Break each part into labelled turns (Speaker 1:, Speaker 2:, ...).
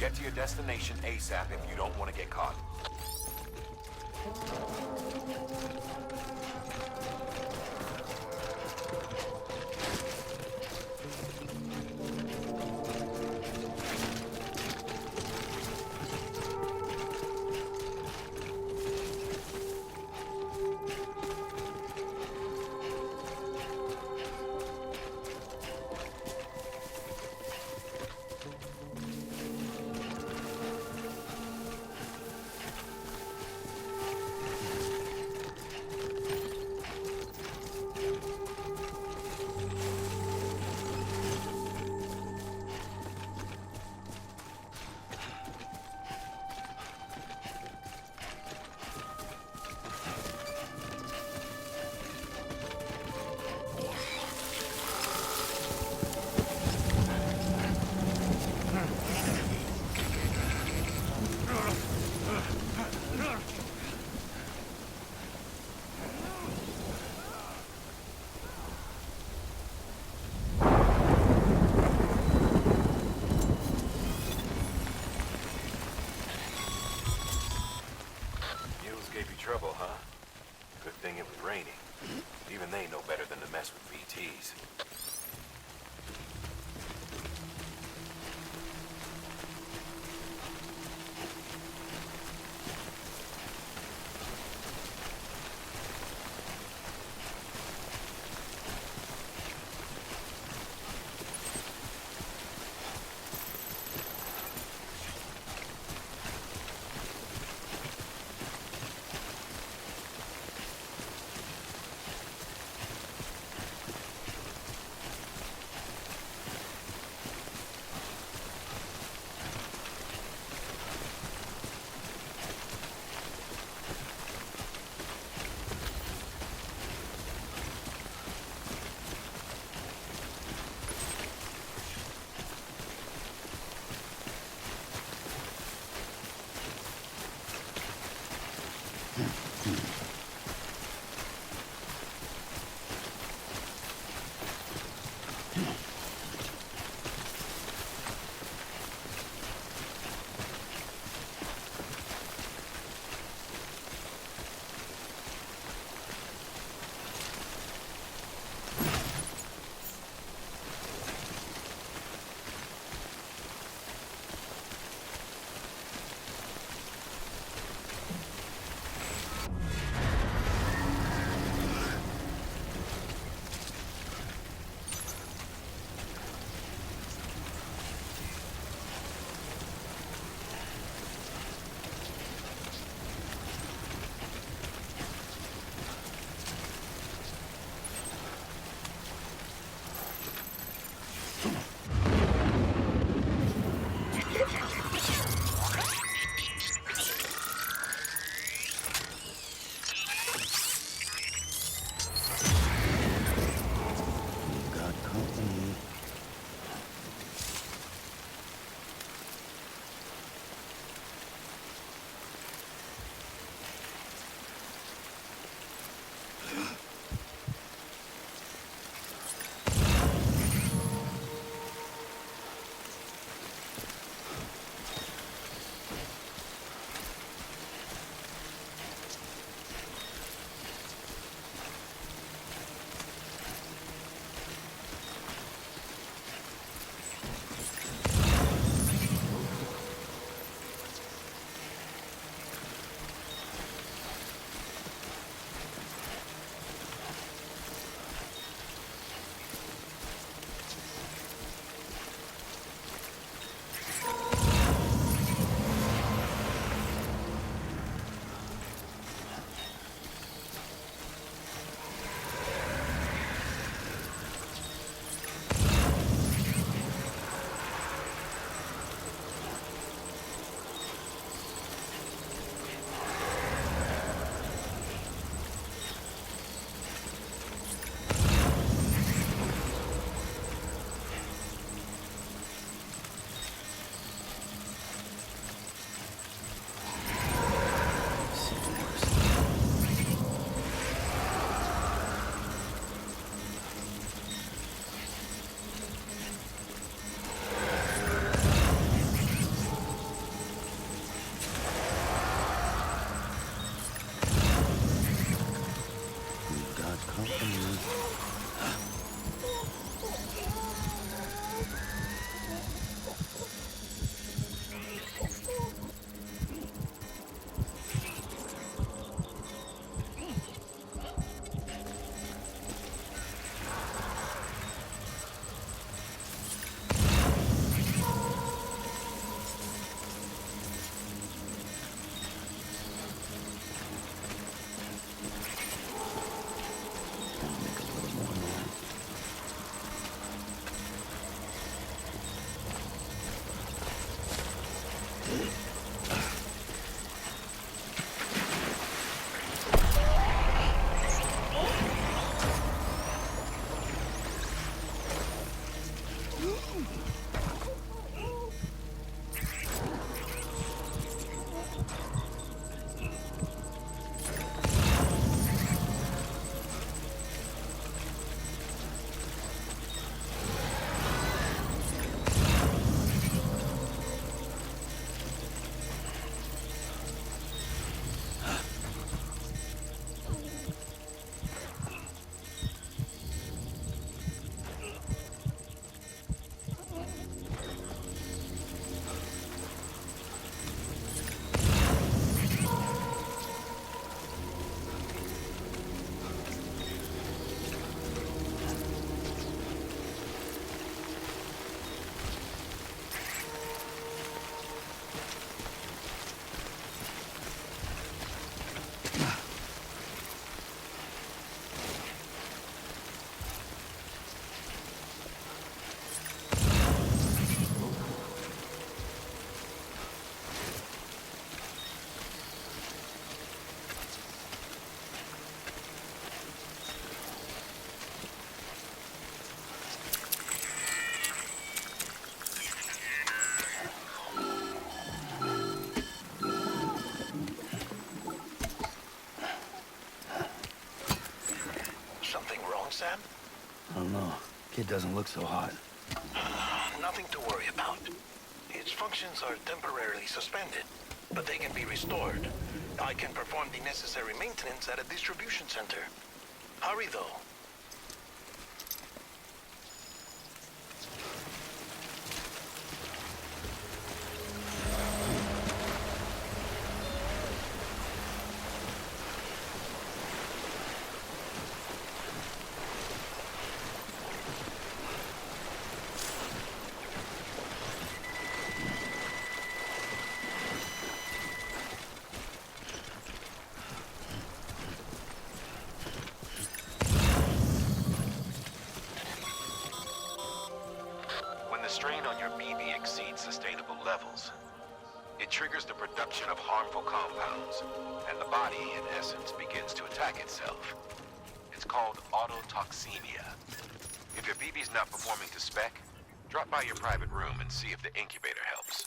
Speaker 1: Get to your destination ASAP if you don't want to get caught. Trouble, huh? Good thing it was raining. Even they know better than to mess with VTs.
Speaker 2: Sam?
Speaker 3: I don't know. Kid doesn't look so hot.
Speaker 2: Nothing to worry about. Its functions are temporarily suspended, but they can be restored. I can perform the necessary maintenance at a distribution center. Hurry, though.
Speaker 1: Strain on your BB exceeds sustainable levels. It triggers the production of harmful compounds, and the body, in essence, begins to attack itself. It's called autotoxemia. If your BB's not performing to spec, drop by your private room and see if the incubator helps.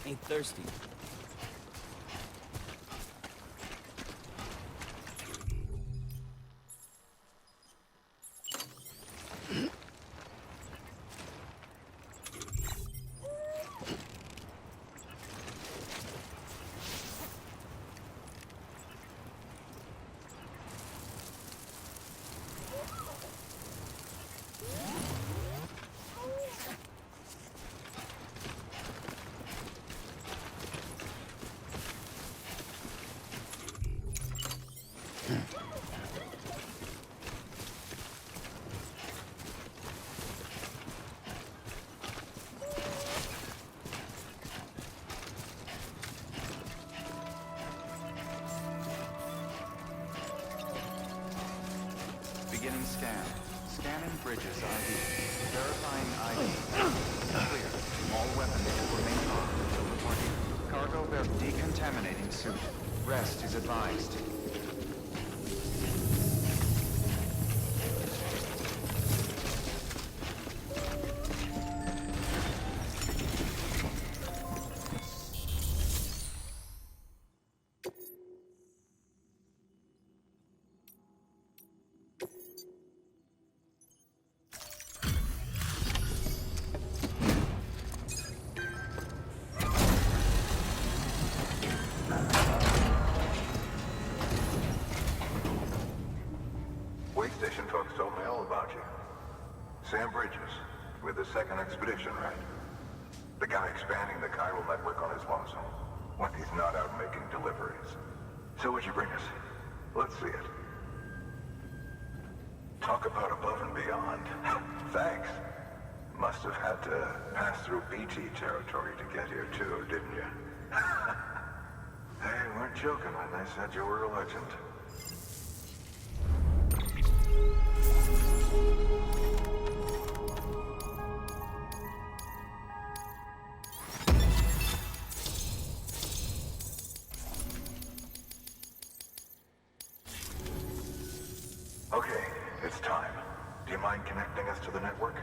Speaker 3: Ain't thirsty.
Speaker 4: Beginning scan. Scanning bridges ID. Verifying ID. Clear. All weapons will remain on until reporting. Cargo decontaminating suit. Rest is advised.
Speaker 5: Sam Bridges, with the second expedition, right? The guy expanding the chiral network on his lonesome, when he's not out making deliveries. So what'd you bring us? Let's see it. Talk about above and beyond. Thanks. Must have had to pass through BT territory to get here too, didn't you? They weren't joking when they said you were a legend. Do you mind connecting us to the network?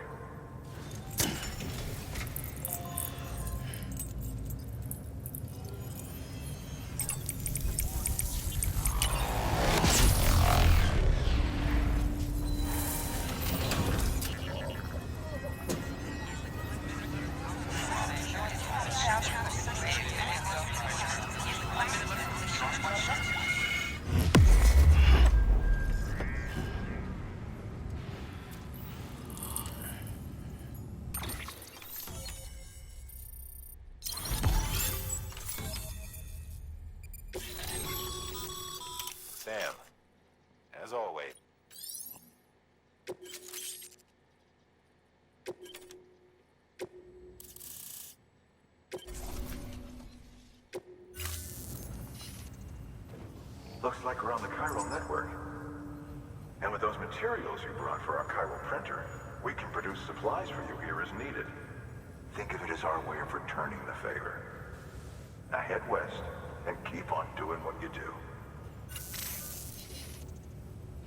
Speaker 1: Sam, as always.
Speaker 5: Looks like we're on the chiral network. And with those materials you brought for our chiral printer, we can produce supplies for you here as needed. Think of it as our way of returning the favor. Now head west and keep on doing what you do.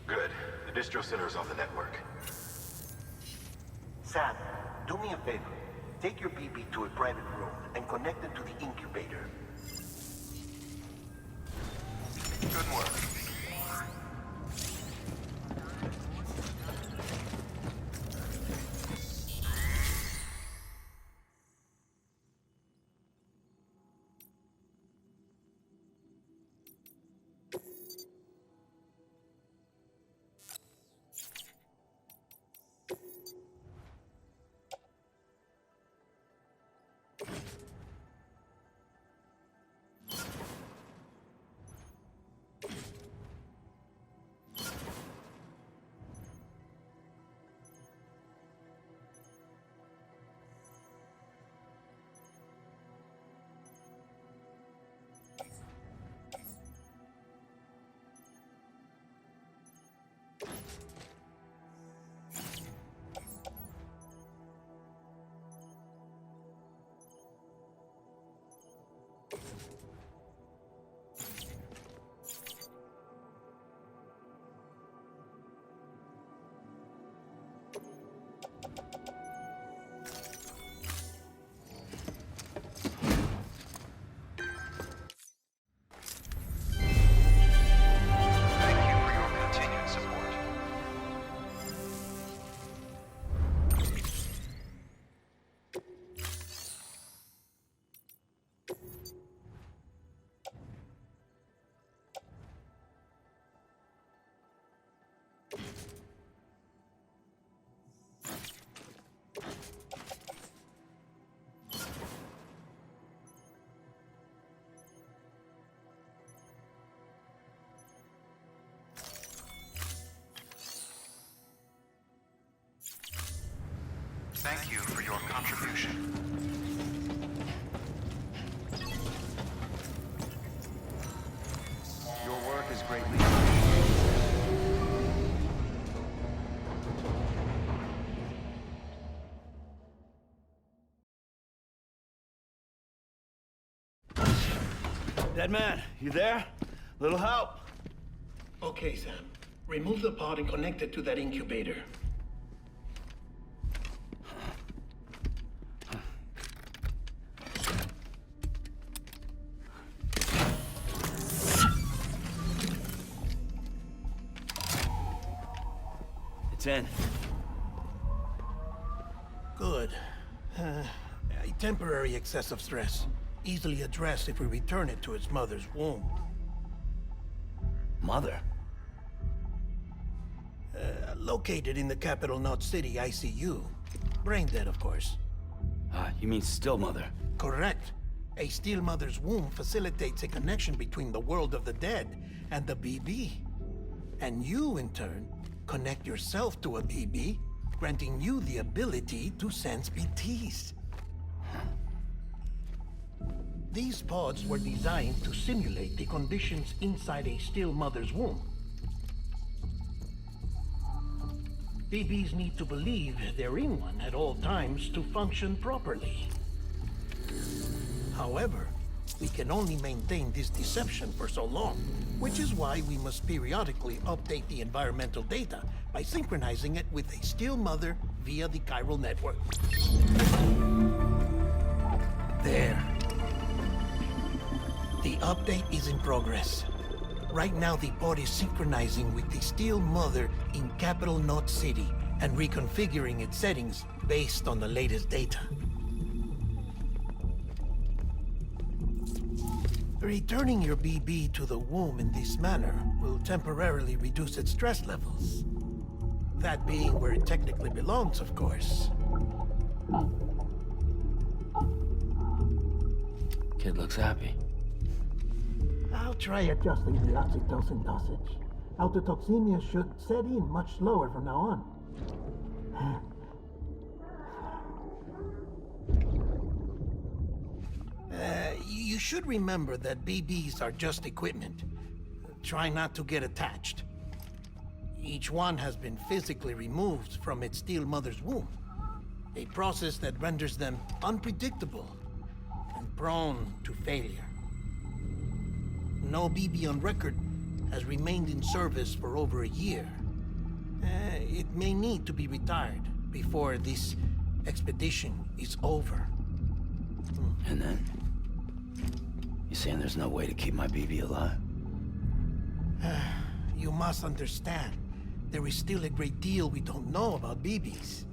Speaker 1: Good. The distro center is on the network.
Speaker 6: Sam, do me a favor. Take your BB to a private room and connect it to the incubator.
Speaker 2: Good work.
Speaker 4: Thank you for your contribution. Your work is greatly
Speaker 3: Dead man, you there? Little help?
Speaker 2: Okay, Sam. Remove the pod and connect it to that incubator.
Speaker 3: It's in.
Speaker 2: Good. A temporary excess of stress. Easily addressed if we return it to its mother's womb.
Speaker 3: Mother?
Speaker 2: Located in the capital Knot City ICU. Brain dead, of course.
Speaker 3: You mean still mother?
Speaker 2: Correct. A still mother's womb facilitates a connection between the world of the dead and the BB. And you, in turn, connect yourself to a BB, granting you the ability to sense BTs. These pods were designed to simulate the conditions inside a still mother's womb. BBs need to believe they're in one at all times to function properly. However, We can only maintain this deception for so long, which is why we must periodically update the environmental data by synchronizing it with a still mother via the chiral network. There. The update is in progress. Right now, the pod is synchronizing with the Steel Mother in Capital Knot City and reconfiguring its settings based on the latest data. Returning your BB to the womb in this manner will temporarily reduce its stress levels. That being where it technically belongs, of course.
Speaker 3: Kid looks happy.
Speaker 6: I'll try adjusting the oxytocin dosage. Autotoxemia should set in much slower from now on.
Speaker 2: You should remember that BBs are just equipment. Try not to get attached. Each one has been physically removed from its steel mother's womb. A process that renders them unpredictable and prone to failure. No BB on record has remained in service for over a year. It may need to be retired before this expedition is over.
Speaker 3: And then? You saying there's no way to keep my BB alive?
Speaker 2: You must understand, there is still a great deal we don't know about BBs.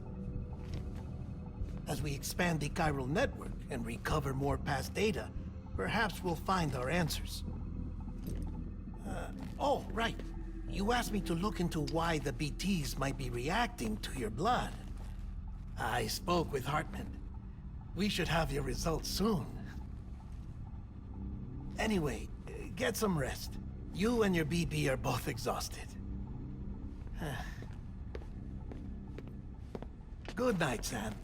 Speaker 2: As we expand the chiral network and recover more past data, perhaps we'll find our answers. Oh, right. You asked me to look into why the BTs might be reacting to your blood. I spoke with Hartman. We should have your results soon. Anyway, get some rest. You and your BB are both exhausted. Good night, Sam.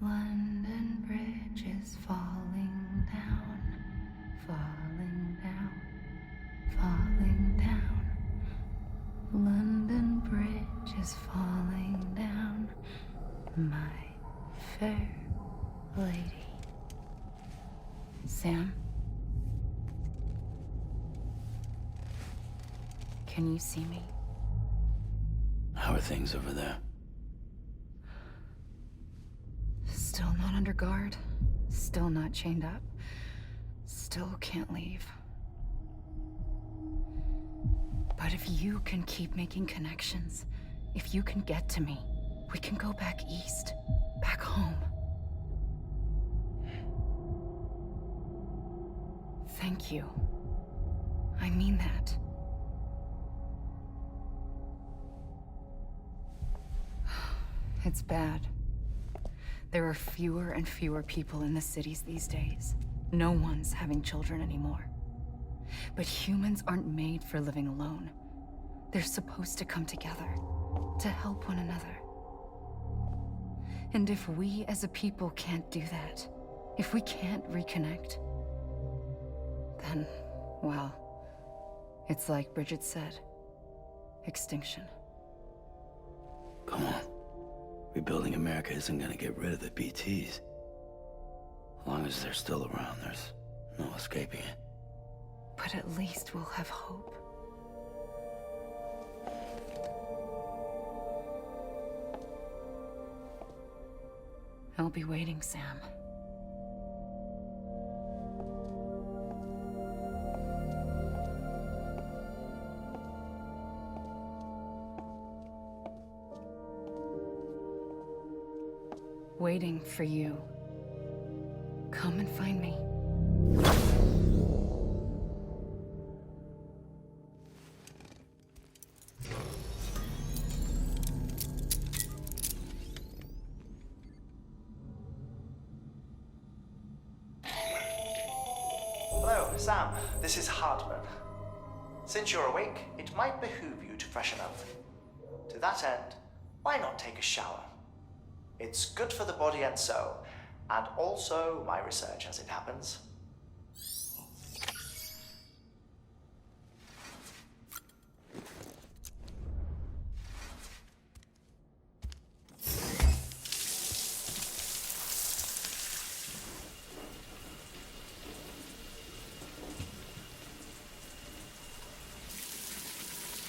Speaker 7: London Bridge is falling down, falling down, falling down. London Bridge is falling down, my fair lady. Sam? Can you see me?
Speaker 3: How are things over there?
Speaker 7: Still not under guard, still not chained up, still can't leave. But if you can keep making connections, if you can get to me, we can go back east, back home. Thank you. I mean that. It's bad. There are fewer and fewer people in the cities these days. No one's having children anymore. But humans aren't made for living alone. They're supposed to come together, to help one another. And if we as a people can't do that, if we can't reconnect, then, well, it's like Bridget said, extinction.
Speaker 3: Come on. Rebuilding America isn't gonna get rid of the BTs. As long as they're still around, there's no escaping it.
Speaker 7: But at least we'll have hope. I'll be waiting, Sam. Waiting for you. Come and find me.
Speaker 8: Sam, this is Hartman. Since you're awake, it might behoove you to freshen up. To that end, why not take a shower? It's good for the body and soul, and also my research as it happens.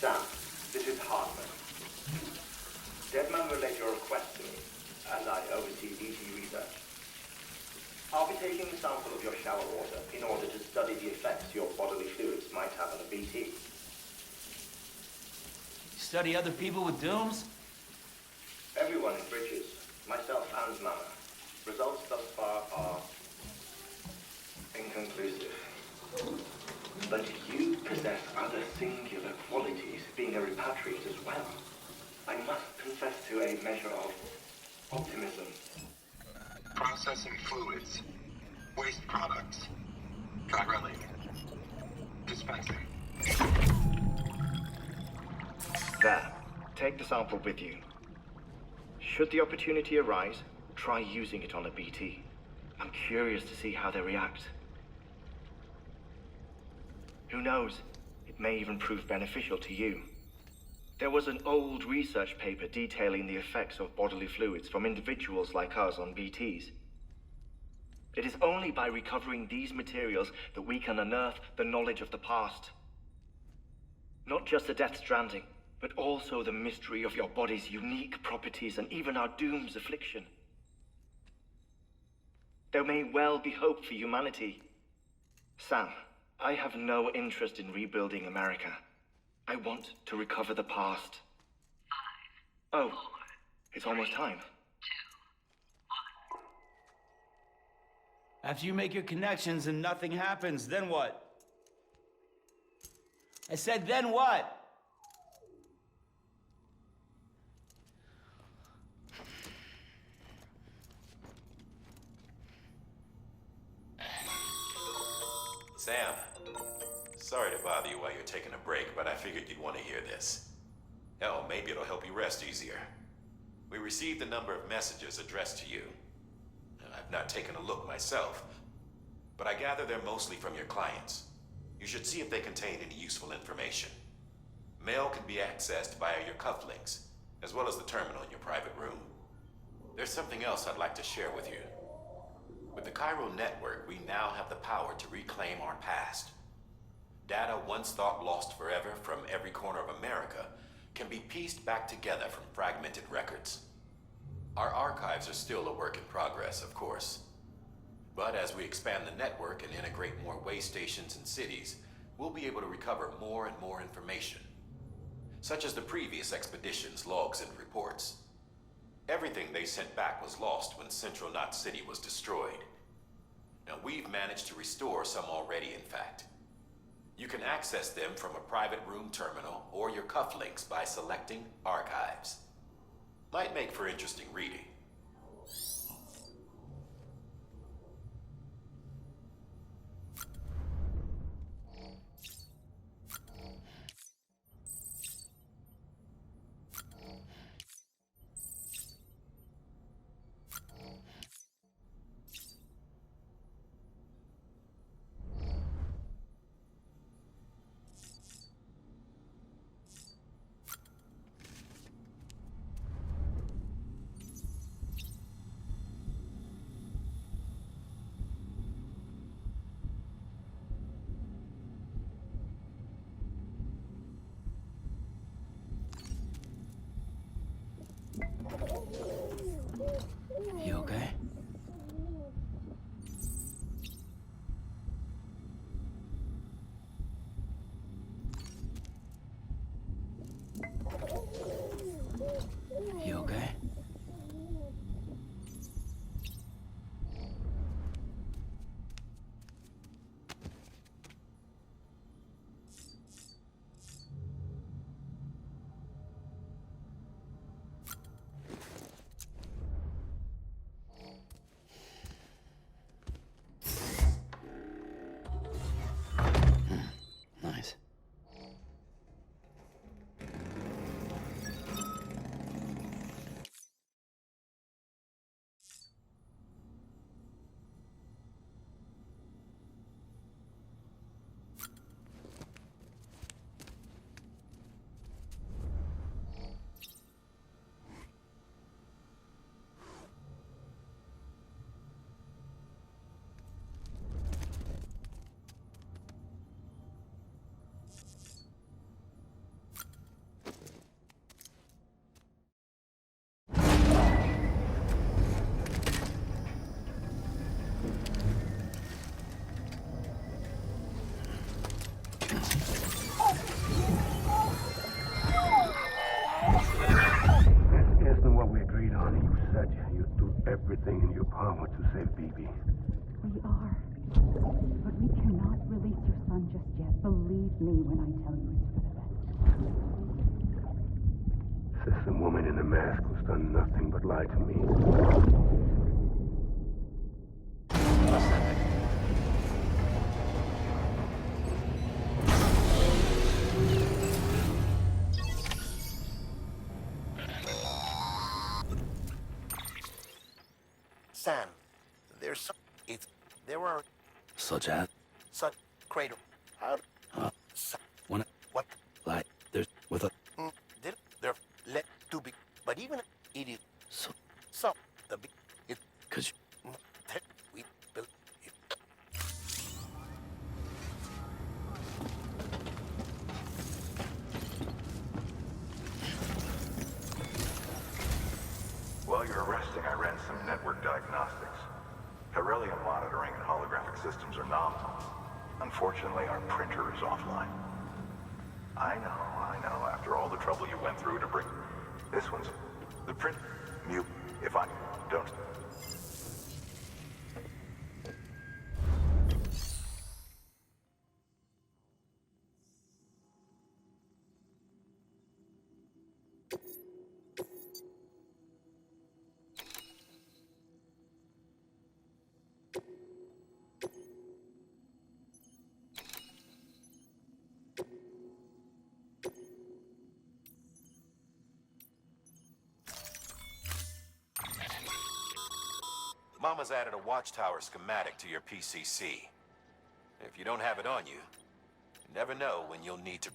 Speaker 9: Sam, this is Hartman. Deadman relayed your request to me, as I oversee BT research. I'll be taking a sample of your shower water in order to study the effects your bodily fluids might have on a BT.
Speaker 3: Study other people with dooms?
Speaker 9: Everyone in Bridges, myself and Mama. Results thus far are inconclusive. But you possess other singular qualities, being a repatriate as well. I must confess to a measure of optimism.
Speaker 5: Processing fluids. Waste products. Drilling. Dispensing.
Speaker 9: There. Take the sample with you. Should the opportunity arise, try using it on a BT. I'm curious to see how they react. Who knows? It may even prove beneficial to you. There was an old research paper detailing the effects of bodily fluids from individuals like us on BTs. It is only by recovering these materials that we can unearth the knowledge of the past. Not just the Death Stranding, but also the mystery of your body's unique properties and even our doom's affliction. There may well be hope for humanity. Sam, I have no interest in rebuilding America. I want to recover the past. 5, oh, 4, it's almost time.
Speaker 3: 2, 1. After you make your connections and nothing happens, then what? I said, then what?
Speaker 1: Sam, sorry to bother you while you're taking a break, but I figured you'd want to hear this. Hell, maybe it'll help you rest easier. We received a number of messages addressed to you. I've not taken a look myself, but I gather they're mostly from your clients. You should see if they contain any useful information. Mail can be accessed via your cufflinks, as well as the terminal in your private room. There's something else I'd like to share with you. With the Cairo network, we now have the power to reclaim our past. Data once thought lost forever from every corner of America can be pieced back together from fragmented records. Our archives are still a work in progress, of course. But as we expand the network and integrate more way stations and cities, we'll be able to recover more and more information, such as the previous expedition's logs and reports. Everything they sent back was lost when Central Knot City was destroyed. Now, we've managed to restore some already, in fact. You can access them from a private room terminal or your cufflinks by selecting Archives. Might make for interesting reading.
Speaker 3: You okay? You okay?
Speaker 10: Honey, you said you'd do everything in your power to save Bibi.
Speaker 11: We are. But we cannot release your son just yet. Believe me when I tell you it's for the best.
Speaker 10: Says the woman in the mask who's done nothing but lie to me.
Speaker 2: Sam, there's some... There are...
Speaker 3: Such as?
Speaker 2: Such... Crater... How...
Speaker 3: When
Speaker 2: What?
Speaker 3: like, there's with a...
Speaker 2: Did they're let to be... But even it is...
Speaker 3: So...
Speaker 2: Some... The... It...
Speaker 3: Cause
Speaker 2: We... Build...
Speaker 5: While you're resting, I ran some network diagnostics. Beryllium monitoring and holographic systems are nominal. Unfortunately, our printer is offline. I know, after all the trouble you went through to bring... This one's... The print... Mute, if I don't...
Speaker 1: Mama's added a watchtower schematic to your PCC. If you don't have it on you, you never know when you'll need to...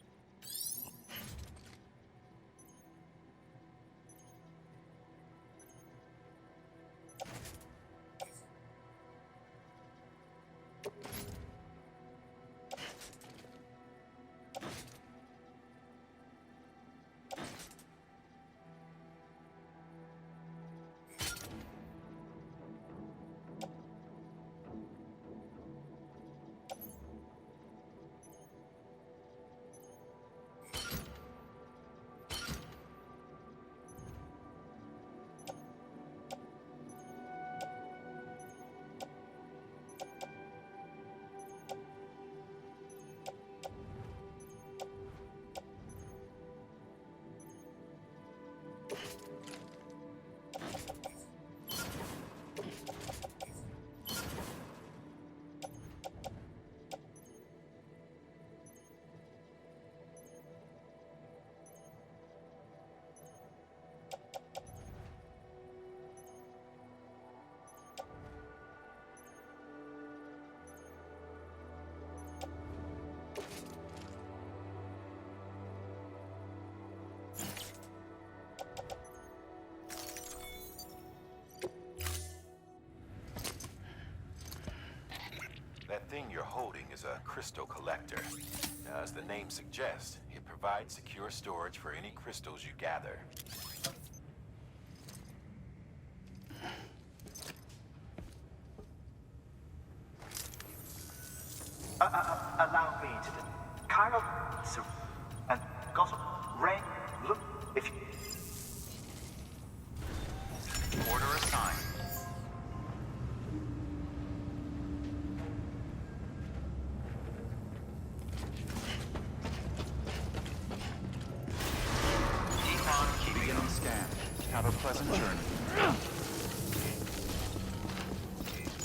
Speaker 1: That thing you're holding is a crystal collector. Now, as the name suggests, it provides secure storage for any crystals you gather.
Speaker 8: Allow me to... Cairo... And Gossip... Rain... Look... If you...
Speaker 4: Order assigned. Begin on scan. Have a pleasant journey.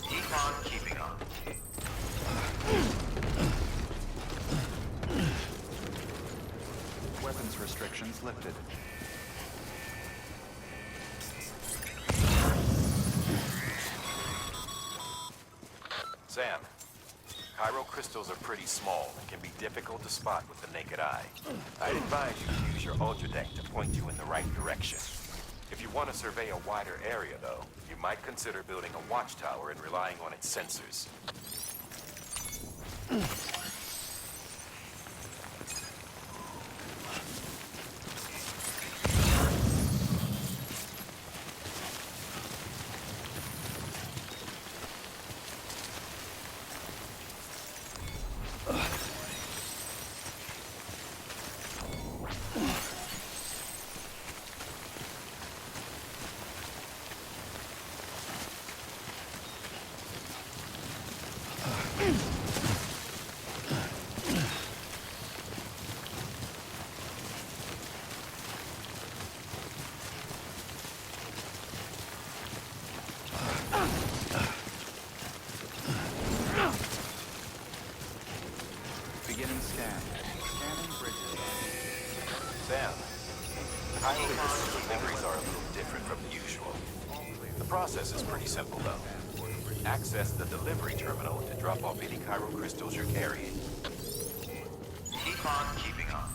Speaker 2: Econ keeping on.
Speaker 4: Weapons restrictions lifted.
Speaker 1: Sam, Cairo crystals are pretty small and can be difficult to spot with the naked eye. I'd advise you to use your ultradeck to point you in the right direction. If you want to survey a wider area, though, you might consider building a watchtower and relying on its sensors. Chiral deliveries are a little different from usual. The process is pretty simple, though. Access the delivery terminal to drop off any chiral crystals you're carrying. Keep on keeping on.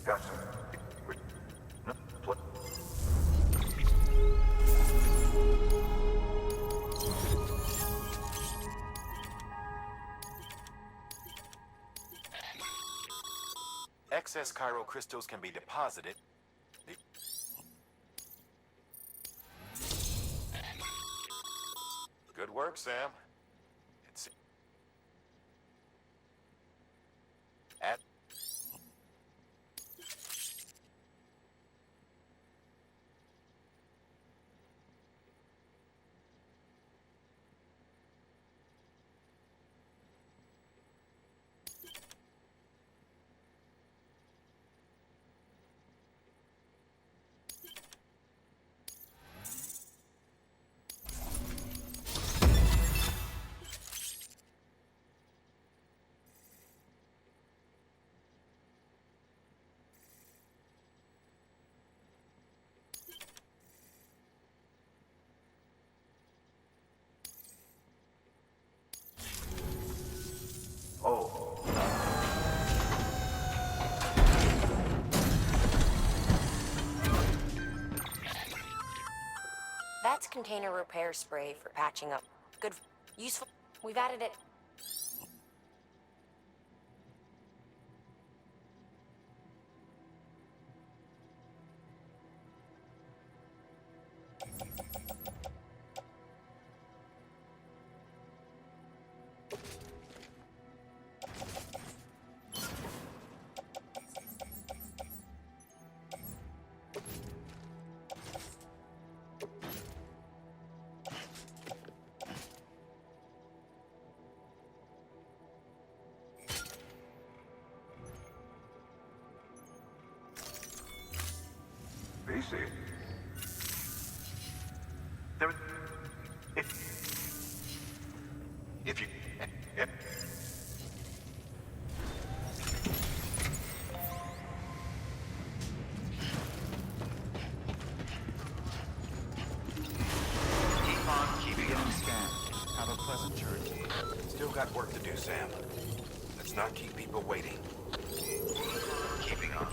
Speaker 5: Yes, sir.
Speaker 1: Excess chiral crystals can be deposited. Good work, Sam. It's at
Speaker 5: Oh.
Speaker 12: That's container repair spray for patching up. Good, useful. We've added it.
Speaker 5: BC.
Speaker 1: there. If you.
Speaker 4: Keep on keeping on scanned. Have a pleasant journey.
Speaker 1: Still got work to do, Sam. Let's not keep people waiting. Keeping on.